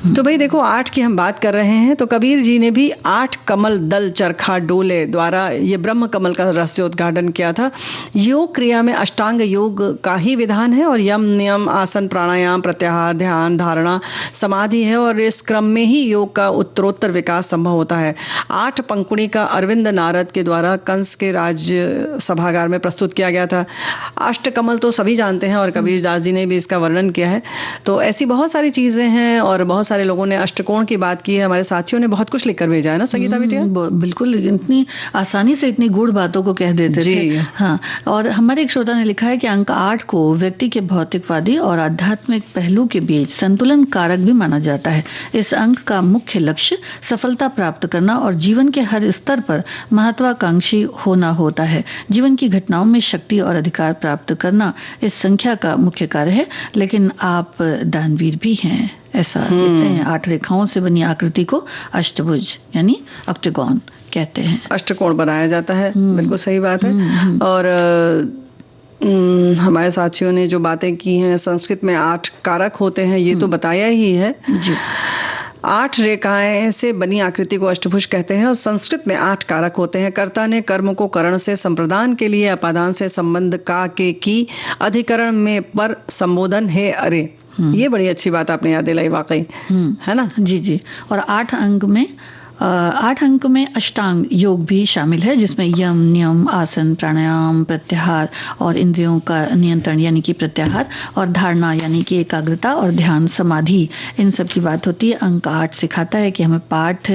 तो भाई देखो, 8 की हम बात कर रहे हैं, तो कबीर जी ने भी 8 कमल दल चरखा डोले द्वारा ये ब्रह्म कमल का रहस्योद्घाटन किया था। योग क्रिया में अष्टांग योग का ही विधान है और यम नियम आसन प्राणायाम प्रत्याहार ध्यान धारणा समाधि है और इस क्रम में ही योग का उत्तरोत्तर विकास संभव होता है। 8 पंखुड़ी का अरविंद नारद के द्वारा कंस के राज्य सभागार में प्रस्तुत किया गया था। अष्टकमल तो सभी जानते हैं और कबीर दास जी ने भी इसका वर्णन किया है। तो ऐसी बहुत सारी चीजें हैं और बहुत सारे लोगों ने अष्टकोण की बात की है। हमारे साथियों ने बहुत कुछ लिखकर भेजा है ना संगीता बिटिया? बिल्कुल, इतनी आसानी से इतनी गूढ़ बातों को कह देते थे। हाँ, और हमारे एक श्रोता ने लिखा है कि अंक 8 को व्यक्ति के भौतिकवादी और आध्यात्मिक पहलू के बीच संतुलन कारक भी माना जाता है। इस अंक का मुख्य लक्ष्य सफलता प्राप्त करना और जीवन के हर स्तर पर महत्वाकांक्षी होना होता है। जीवन की घटनाओं में शक्ति और अधिकार प्राप्त करना इस संख्या का मुख्य कार्य है। लेकिन आप दानवीर भी हैं, ऐसा लिखते हैं। 8 रेखाओं से बनी आकृति को अष्टभुज यानी ऑक्टागन कहते हैं। अष्टकोण बनाया जाता है, बिल्कुल सही बात है। और हमारे साथियों ने जो बातें की हैं, संस्कृत में 8 कारक होते हैं, ये तो बताया ही है जी। 8 रेखाएं से बनी आकृति को अष्टभुज कहते हैं और संस्कृत में 8 कारक होते हैं। कर्ता ने कर्म को करण से संप्रदान के लिए, अपादान से संबंध का के की, अधिकरण में पर संबोधन है अरे। ये बड़ी अच्छी बात आपने याद दिलाई, वाकई है ना? जी जी। और 8 अंक में अष्टांग योग भी शामिल है, जिसमें यम नियम आसन प्राणायाम प्रत्याहार और इंद्रियों का नियंत्रण यानी कि प्रत्याहार और धारणा यानी कि एकाग्रता और ध्यान समाधि, इन सब की बात होती है। अंक 8 सिखाता है कि हमें पाठ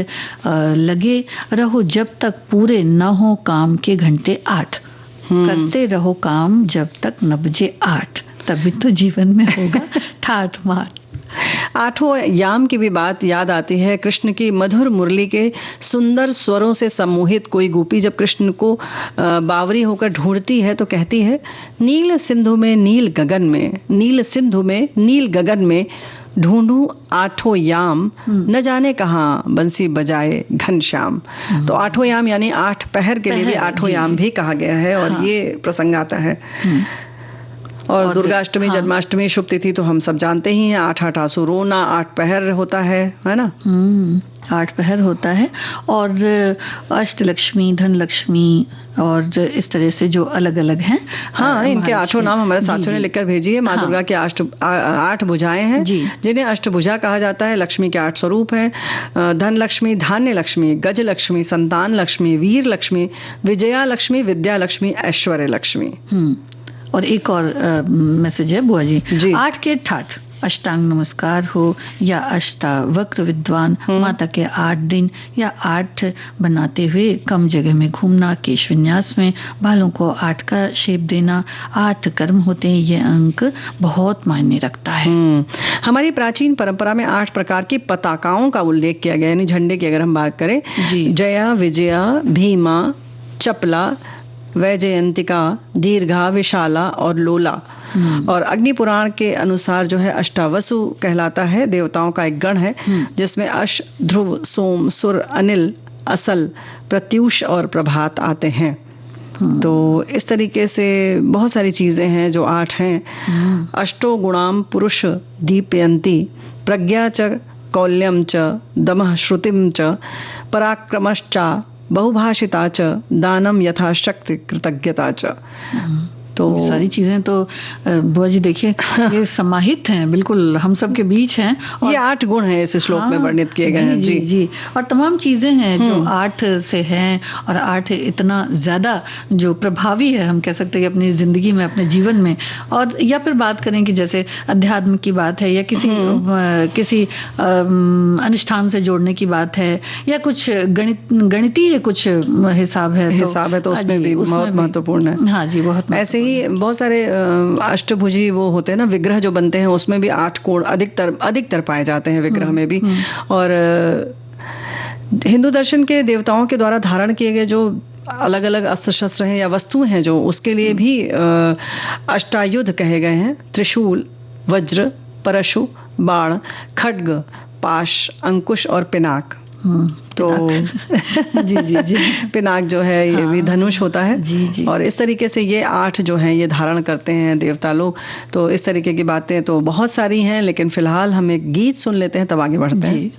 लगे रहो जब तक पूरे न हो काम के घंटे 8, करते रहो काम जब तक न बजे 8, तभी तो जीवन में होगा ठाठ माठ। 8वां याम की भी बात याद आती है। कृष्ण की मधुर मुरली के सुंदर स्वरों से सम्मोहित कोई गोपी जब कृष्ण को बावरी होकर ढूंढती है तो कहती है, नील सिंधु में नील गगन में, नील सिंधु में नील गगन में ढूंढूं 8वां याम, न जाने कहाँ बंसी बजाए घनश्याम। तो 8वां याम यानी 8 पहर के लिए भी 8वां याम भी कहा गया है और ये प्रसंग आता है। और दुर्गा अष्टमी जन्माष्टमी शुभ तिथि तो हम सब जानते ही हैं। 8 आंसू रोना, 8 पहर होता है ना? 8 पहर होता है और अष्टलक्ष्मी धन लक्ष्मी और इस तरह से जो अलग अलग हैं। हाँ, इनके 8 नाम हमारे साथियों ने लिखकर भेजी है। माँ दुर्गा के 8 भुजाएं हैं जिन्हें अष्टभुजा कहा जाता है। लक्ष्मी के 8 स्वरूप हैं, धन लक्ष्मी, धान्य लक्ष्मी, गज लक्ष्मी, संतान लक्ष्मी, वीर लक्ष्मी, विजया लक्ष्मी, विद्या लक्ष्मी, ऐश्वर्य लक्ष्मी। और एक और मैसेज है बुआ जी। 8 के ठाठ, अष्टांग नमस्कार हो या अष्टावक्र विद्वान, माता के 8 दिन या 8 बनाते हुए कम जगह में घूमना, केश विन्यास में बालों को 8 का शेप देना, 8 कर्म होते हैं। ये अंक बहुत मायने रखता है। हमारी प्राचीन परंपरा में 8 प्रकार की पताकाओं का उल्लेख किया गया, यानी झंडे की अगर हम बात करें, जया, विजया, भीमा, चपला, वैजयंतिका, दीर्घा, विशाला और लोला। और अग्नि पुराण के अनुसार जो है अष्टावसु कहलाता है, देवताओं का एक गण है जिसमें अश, ध्रुव, सोम, सुर, अनिल, असल, प्रत्यूष और प्रभात आते हैं। तो इस तरीके से बहुत सारी चीजें हैं जो 8 हैं। अष्टो गुणाम पुरुष दीपयंती, प्रज्ञा च कौल्यम च दमः श्रुतिम च पराक्रमश्चा बहुभाषिता च दानम यथाशक्ति कृतज्ञता च। तो सारी चीजें तो बुआ जी देखिए ये समाहित हैं, बिल्कुल हम सब के बीच हैं। और ये 8 गुण हैं इस श्लोक में वर्णित किए गए हैं। जी। और तमाम चीजें हैं जो 8 से हैं और 8 इतना ज्यादा जो प्रभावी है, हम कह सकते हैं अपनी जिंदगी में, अपने जीवन में। और या फिर बात करें कि जैसे अध्यात्म की बात है या किसी अनुष्ठान से जोड़ने की बात है या कुछ गणितीय कुछ हिसाब है तो उसमें भी बहुत महत्वपूर्ण है। हाँ जी, बहुत ऐसे ही बहुत सारे अष्टभुजी वो होते हैं ना, विग्रह जो बनते हैं उसमें भी 8 कोण अधिकतर पाए जाते हैं विग्रह में भी। और हिंदू दर्शन के देवताओं के द्वारा धारण किए गए जो अलग अलग अस्त्र शस्त्र हैं या वस्तुएं हैं जो, उसके लिए भी अष्टायुध कहे गए हैं। त्रिशूल, वज्र, परशु, बाण, खड्ग, पाश, अंकुश और पिनाक। तो जी जी जी। पिनाक जो है ये भी धनुष होता है। जी जी। और इस तरीके से ये 8 जो हैं ये धारण करते हैं देवता लोग। तो इस तरीके की बातें तो बहुत सारी हैं, लेकिन फिलहाल हम एक गीत सुन लेते हैं, तब आगे बढ़ते हैं। जी।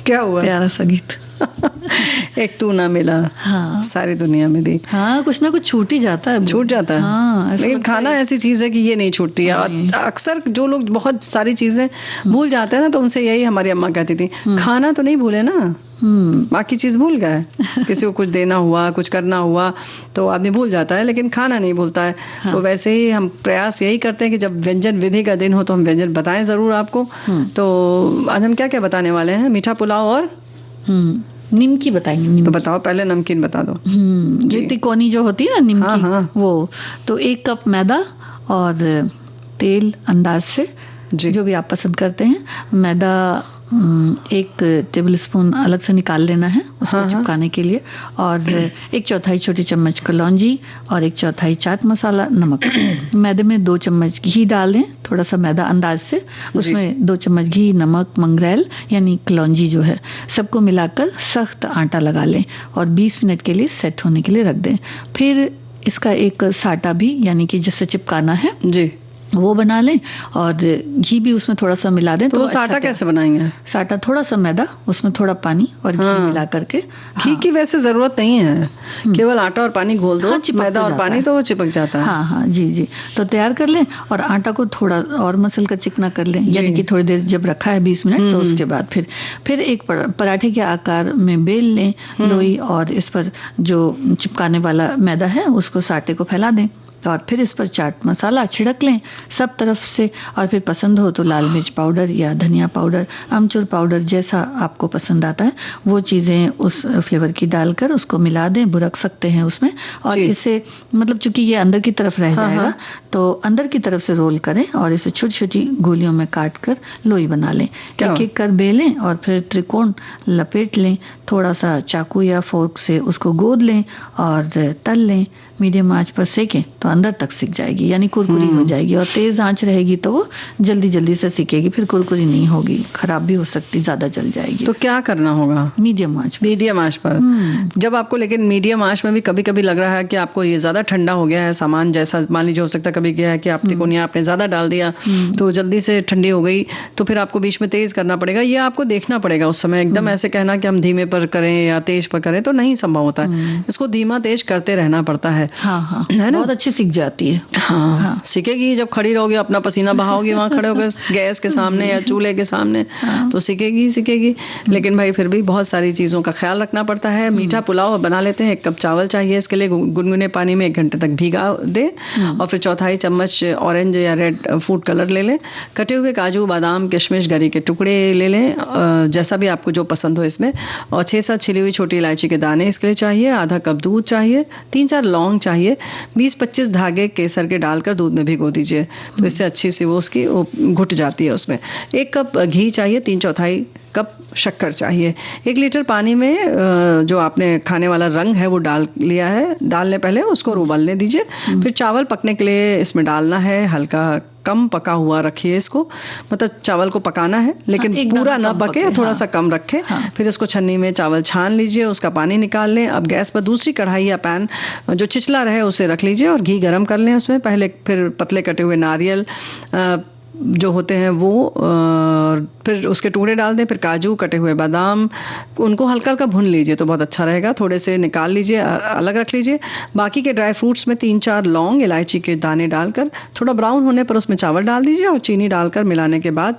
क्या हुआ? प्यारा सा गीत। एक तू ना मिला, हाँ सारी दुनिया में दी। हाँ, कुछ ना कुछ छूट ही जाता है, छूट जाता है। हाँ, लेकिन खाना ऐसी चीज है कि ये नहीं छूटती है। अक्सर जो लोग बहुत सारी चीजें भूल जाते हैं ना, तो उनसे यही हमारी अम्मा कहती थी, खाना तो नहीं भूले ना, बाकी चीज भूल गए। किसी को कुछ देना हुआ, कुछ करना हुआ तो आदमी भूल जाता है, लेकिन खाना नहीं भूलता है। हाँ। तो वैसे ही हम प्रयास यही करते हैं कि जब व्यंजन विधि का दिन हो तो हम व्यंजन बताएं जरूर आपको। तो आज हम क्या क्या बताने वाले हैं? मीठा पुलाव और निमकी बताएंगे। निमकी। तो बताओ, पहले नमकीन बता दो। ये तिकोनी जो होती है ना निमकी, हाँ, हाँ। वो तो 1 कप मैदा और तेल अंदाज से जो भी आप पसंद करते हैं। मैदा 1 टेबल स्पून अलग से निकाल लेना है उसको चिपकाने के लिए, और 1/4 छोटी चम्मच कलौंजी और 1/4 चाट मसाला, नमक। मैदे में 2 चम्मच घी डाल दें, थोड़ा सा मैदा अंदाज से, उसमें 2 चम्मच घी, नमक, मंगरेल यानी कलौंजी जो है, सबको मिलाकर सख्त आटा लगा लें और 20 मिनट के लिए सेट होने के लिए रख दें। फिर इसका एक साटा भी यानी कि जिससे चिपकाना है जी, वो बना लें और घी भी उसमें थोड़ा सा मिला दें। तो साटा कैसे बनाएंगे? साटा थोड़ा सा मैदा, उसमें थोड़ा पानी और घी मिला करके। घी की वैसे जरूरत नहीं है, केवल आटा और पानी घोल दो, मैदा और पानी तो वो चिपक जाता है। हाँ जी जी। तो तैयार कर लें और आटा को थोड़ा और मसल कर चिकना कर लें, यानी कि थोड़ी देर जब रखा है 20 मिनट, तो उसके बाद फिर एक पराठे के आकार में बेल लें लोई, और इस पर जो चिपकाने वाला मैदा है उसको साटे को फैला दें और फिर इस पर चाट मसाला छिड़क लें सब तरफ से, और फिर पसंद हो तो लाल मिर्च पाउडर या धनिया पाउडर, अमचूर पाउडर, जैसा आपको पसंद आता है वो चीज़ें उस फ्लेवर की डालकर उसको मिला दें, बुरक सकते हैं उसमें। और इसे मतलब चूंकि ये अंदर की तरफ रह जाएगा तो अंदर की तरफ से रोल करें और इसे छोटी छोटी गोलियों में काट कर लोई बना लें। एक एक कर बेलें और फिर त्रिकोण लपेट लें, थोड़ा सा चाकू या फोर्क से उसको गोद लें और तल लें। मीडियम आंच पर सेकें तो अंदर तक सिक जाएगी, यानी कुरकुरी हो जाएगी, और तेज आंच रहेगी तो वो जल्दी जल्दी से सिकेगी, फिर कुरकुरी नहीं होगी, खराब भी हो सकती, ज्यादा जल जाएगी। तो क्या करना होगा? मीडियम आंच, मीडियम आंच पर। जब आपको लेकिन मीडियम आंच में भी कभी कभी लग रहा है कि आपको ये ज्यादा ठंडा हो गया है सामान, जैसा मान लीजिए हो सकता है कभी क्या है कि आपकी कोनिया आपने ज्यादा डाल दिया तो जल्दी से ठंडी हो गई, तो फिर आपको बीच में तेज करना पड़ेगा, ये आपको देखना पड़ेगा उस समय। एकदम ऐसे कहना कि हम धीमे पर करें या तेज पर करें तो नहीं संभव होता है, इसको धीमा तेज करते रहना पड़ता है। हाँ, है ना, बहुत अच्छी सीख जाती है। हाँ, सीखेगी जब खड़ी रहोगी, अपना पसीना बहाओगी वहां खड़े होकर गैस के सामने या चूल्हे के सामने, तो सीखेगी। लेकिन भाई फिर भी बहुत सारी चीजों का ख्याल रखना पड़ता है। मीठा पुलाव बना लेते हैं, 1 कप चावल चाहिए, इसके लिए गुनगुने पानी में 1 घंटे तक भीगा दे और फिर 1/4 चम्मच ऑरेंज या रेड फूड कलर ले लें, कटे हुए काजू, बादाम, किशमिश, गरी के टुकड़े ले लें, जैसा भी आपको जो पसंद हो इसमें, और 6-7 छिली हुई छोटी इलायची के दाने इसके लिए चाहिए, आधा कप दूध चाहिए, 3-4 लौंग चाहिए, 20-25 धागे केसर के डालकर दूध में भिगो दीजिए, तो इससे अच्छी सी वो उसकी घुट जाती है उसमें। 1 कप घी चाहिए, 3/4 कप शक्कर चाहिए। 1 लीटर पानी में जो आपने खाने वाला रंग है वो डाल लिया है, डालने पहले उसको उबलने दीजिए। फिर चावल पकने के लिए इसमें डालना है, हल्का कम पका हुआ रखिए इसको, मतलब चावल को पकाना है लेकिन पूरा ना पके, थोड़ा सा कम रखें। फिर इसको छन्नी में चावल छान लीजिए, उसका पानी निकाल लें। अब गैस पर दूसरी कढ़ाई या पैन जो छिछला रहे उसे रख लीजिए और घी गरम कर लें उसमें। पहले फिर पतले कटे हुए नारियल जो होते हैं वो फिर उसके टुकड़े डाल दें, फिर काजू, कटे हुए बादाम, उनको हल्का हल्का भून लीजिए तो बहुत अच्छा रहेगा। थोड़े से निकाल लीजिए, अलग रख लीजिए। बाकी के ड्राई फ्रूट्स में 3-4 लौंग, इलायची के दाने डालकर थोड़ा ब्राउन होने पर उसमें चावल डाल दीजिए और चीनी डालकर मिलाने के बाद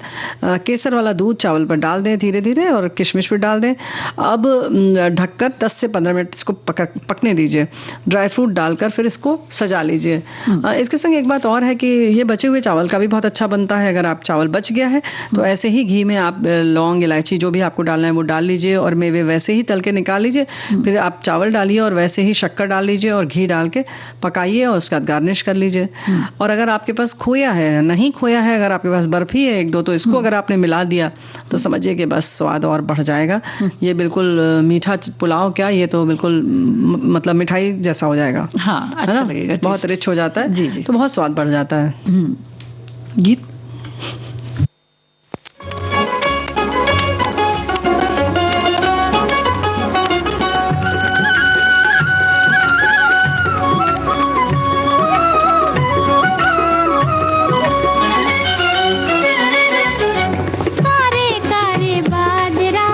केसर वाला दूध चावल पर डाल दें धीरे धीरे और किशमिश भी डाल दें। अब ढककर 10 से 15 मिनट इसको पकने दीजिए। ड्राई फ्रूट डालकर फिर इसको सजा लीजिए। इसके संग एक बात और है कि ये बचे हुए चावल का भी बहुत अच्छा बनता है। अगर आप चावल बच गया है तो ऐसे ही घी में आप लौंग, इलायची जो भी आपको डालना है वो डाल लीजिए और मेवे वैसे ही तल के निकाल लीजिए। फिर आप चावल डालिए और वैसे ही शक्कर डाल लीजिए और घी डाल के पकाइए और उसके बाद गार्निश कर लीजिए। और अगर आपके पास खोया है, नहीं खोया है, अगर आपके पास बर्फी है 1-2 तो इसको अगर आपने मिला दिया तो समझिए कि बस स्वाद और बढ़ जाएगा। ये बिल्कुल मीठा पुलाव क्या, ये तो बिल्कुल मतलब मिठाई जैसा हो जाएगा। हाँ, अच्छा लगेगा, बहुत रिच हो जाता है। जी जी, तो बहुत स्वाद बढ़ जाता है। गीत कारे कारे बादरा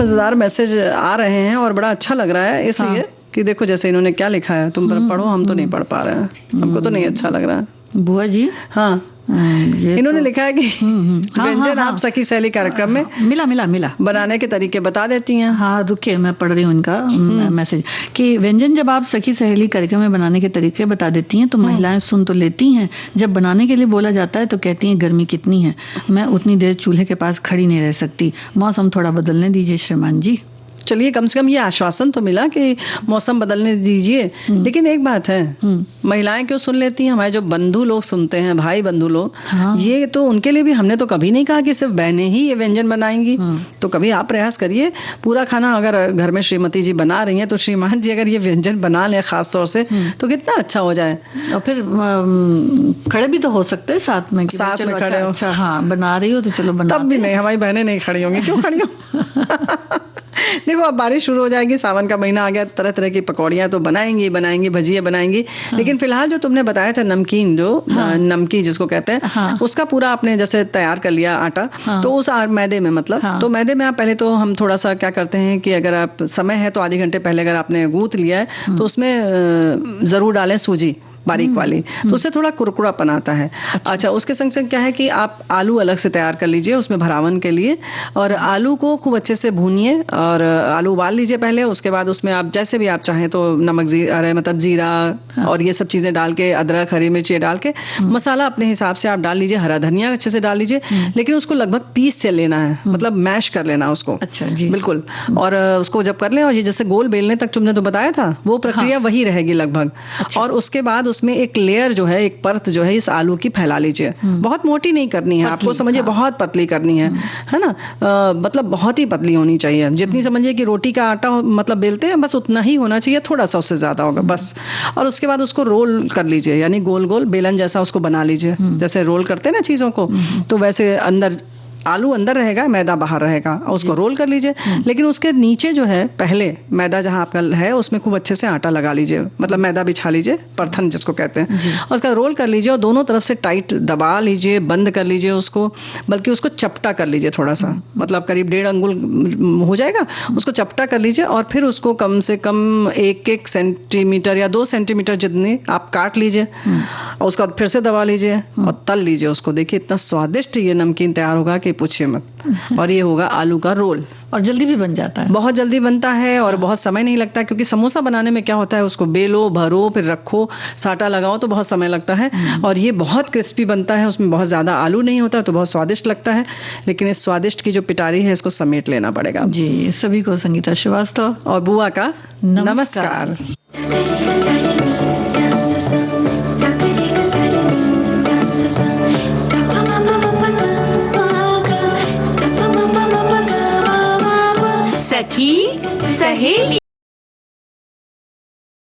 मजेदार मैसेज आ रहे हैं और बड़ा अच्छा लग रहा है, इसलिए कि देखो जैसे इन्होंने क्या लिखा है, तुम पढ़ो, हम तो नहीं पढ़ पा रहे हैं, हमको तो नहीं अच्छा लग रहा है। बुआ जी हाँ, इन्होंने लिखा है कि व्यंजन आप सखी सहेली कार्यक्रम में मिला बनाने के तरीके बता देती हैं। हाँ, रुकिए मैं पढ़ रही हूँ इनका मैसेज कि व्यंजन जब आप सखी सहेली कार्यक्रम में बनाने के तरीके बता देती हैं तो महिलाएं सुन तो लेती हैं, जब बनाने के लिए बोला जाता है तो कहती हैं गर्मी कितनी है, मैं उतनी देर चूल्हे के पास खड़ी नहीं रह सकती, मौसम थोड़ा बदलने दीजिए श्रीमान जी। चलिए, कम से कम ये आश्वासन तो मिला कि मौसम बदलने दीजिए। लेकिन एक बात है, महिलाएं क्यों सुन लेती हैं? हमारे जो बंधु लोग सुनते हैं, भाई बंधु लोग, ये तो उनके लिए भी हमने तो कभी नहीं कहा कि सिर्फ बहनें ही ये व्यंजन बनाएंगी। तो कभी आप प्रयास करिए, पूरा खाना अगर घर में श्रीमती जी बना रही हैं तो श्रीमान जी अगर ये व्यंजन बना लें खास तौर से तो कितना अच्छा हो जाए। और फिर खड़े भी तो हो सकते हैं साथ में, साथ में खड़े हो। अच्छा हाँ, बना रही हो तो चलो बना। तब भी नहीं, हमारी बहनें नहीं खड़ी होंगी, क्यों खड़ी हो? देखो अब बारिश शुरू हो जाएगी, सावन का महीना आ गया, तरह तरह की पकौड़ियाँ तो बनाएंगी, भजिया बनाएंगी। लेकिन फिलहाल जो तुमने बताया था नमकीन, जो नमकी जिसको कहते हैं, उसका पूरा आपने जैसे तैयार कर लिया आटा, तो उस मैदे में मतलब तो मैदे में आप पहले तो हम थोड़ा सा क्या करते हैं कि अगर आप समय है तो आधे घंटे पहले अगर आपने गूंथ लिया है तो उसमें जरूर डालें सूजी बारीक वाली, तो उससे थोड़ा कुरकुरापन आता है। अच्छा, उसके संग संग क्या है कि आप आलू अलग से तैयार कर लीजिए उसमें भरावन के लिए, और आलू को खूब अच्छे से भूनिए और आलू उबाल लीजिए पहले। उसके बाद उसमें आप जैसे भी आप चाहें तो नमक मतलब जीरा और ये सब चीजें डाल के, अदरक हरी मिर्ची डाल के मसाला अपने हिसाब से आप डाल लीजिए, हरा धनिया अच्छे से डाल लीजिए, लेकिन उसको लगभग पीस से लेना है, मतलब मैश कर लेना उसको। अच्छा जी, बिल्कुल। और उसको जब कर लें, और ये जैसे गोल बेलने तक तुमने तो बताया था, वो प्रक्रिया वही रहेगी लगभग। और उसके बाद उसमें एक लेयर जो है, एक परत जो है इस आलू की फैला लीजिए। बहुत मोटी नहीं करनी है आपको, समझिए बहुत पतली करनी है ना, मतलब बहुत ही पतली होनी चाहिए, जितनी समझिए कि रोटी का आटा मतलब बेलते हैं बस उतना ही होना चाहिए, थोड़ा सा उससे ज्यादा होगा बस। और उसके बाद उसको रोल कर लीजिए, यानी गोल गोल बेलन जैसा उसको बना लीजिए, जैसे रोल करते हैं ना चीजों को, तो वैसे अंदर आलू अंदर रहेगा, मैदा बाहर रहेगा, और उसको रोल कर लीजिए। लेकिन उसके नीचे जो है, पहले मैदा जहां आपका है उसमें खूब अच्छे से आटा लगा लीजिए, मतलब मैदा बिछा लीजिए, परथन जिसको कहते हैं, और उसका रोल कर लीजिए और दोनों तरफ से टाइट दबा लीजिए, बंद कर लीजिए उसको, बल्कि उसको चपटा कर लीजिए थोड़ा सा, मतलब करीब 1.5 अंगुल हो जाएगा, उसको चपटा कर लीजिए। और फिर उसको कम से कम 1-1 सेंटीमीटर या 2 सेंटीमीटर जितनी आप काट लीजिए, और उसका फिर से दबा लीजिए और तल लीजिए उसको। देखिए इतना स्वादिष्ट ये नमकीन तैयार होगा कि पूछिए मत। और ये होगा आलू का रोल, और जल्दी भी बन जाता है, बहुत जल्दी बनता है और बहुत समय नहीं लगता, क्योंकि समोसा बनाने में क्या होता है, उसको बेलो, भरो, फिर रखो, साटा लगाओ, तो बहुत समय लगता है। और ये बहुत क्रिस्पी बनता है, उसमें बहुत ज्यादा आलू नहीं होता, तो बहुत स्वादिष्ट लगता है। लेकिन इस स्वादिष्ट की जो पिटारी है इसको समेट लेना पड़ेगा। जी, सभी को संगीता श्रीवास्तव और बुआ का नमस्कार।